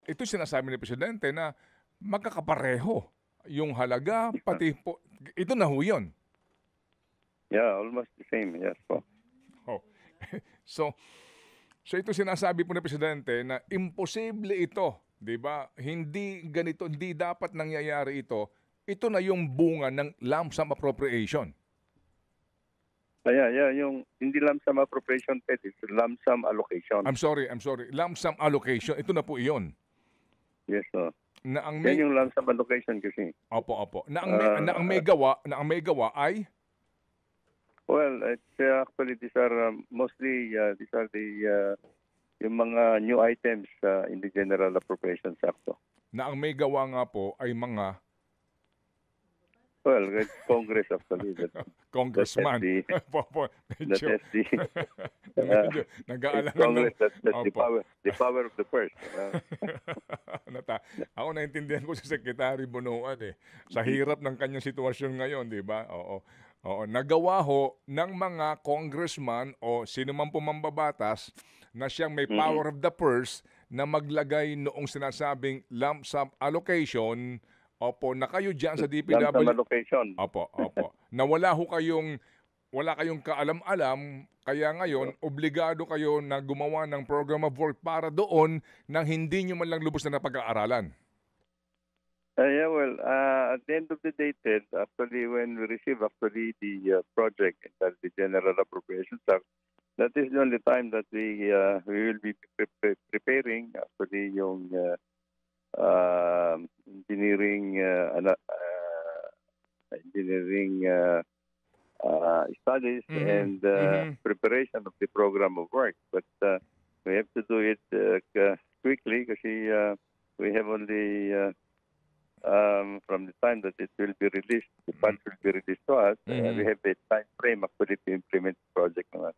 ito sinasabi ni Presidente na magkakapareho yung halaga, pati po, ito na ho yun. Yeah, almost the same. Yes po. Oh. So ito sinasabi po ni Presidente na imposible ito, 'di ba? Hindi ganito, hindi dapat nangyayari ito. Ito na yung bunga ng lump sum appropriation. Yeah, yung hindi lump sum appropriation, it's lump sum allocation. I'm sorry. Lump sum allocation, ito na po iyon. Yes, sir. Na ang Yan yung lump sum allocation kasi. Opo. Na ang may gawa ay Well, it's actually these are mostly these are the yung mga new items in the General Appropriations Act. na ang may gawa nga po ay mga Well, it's Congress actually. congressman. That's the Nag-aalangan Congress, that's Opo. the power of the purse. Ako naintindihan ko si Secretary Bonoan sa hirap ng kanyang sitwasyon ngayon, di ba? Oo, nagawa ho ng mga congressman o sino man po mambabatas na siyang may power of the purse na maglagay noong sinasabing lump sum allocation. Opo, na kayo dyan sa DPW. Lump sum allocation. Opo. Na wala kayong kaalam-alam, kaya ngayon, obligado kayo na gumawa ng program of work para doon nang hindi nyo man lang lubos na napag-aaralan. Yeah, well, at the end of the day, Ted, actually, when we receive the project and the General Appropriations Act, that is the only time that we will be preparing actually yung engineering studies and preparation of the program of work. But we have to do it quickly kasi we have only from the time that it will be released, the funds will be released to us, we have a time frame actually to implement the project naman.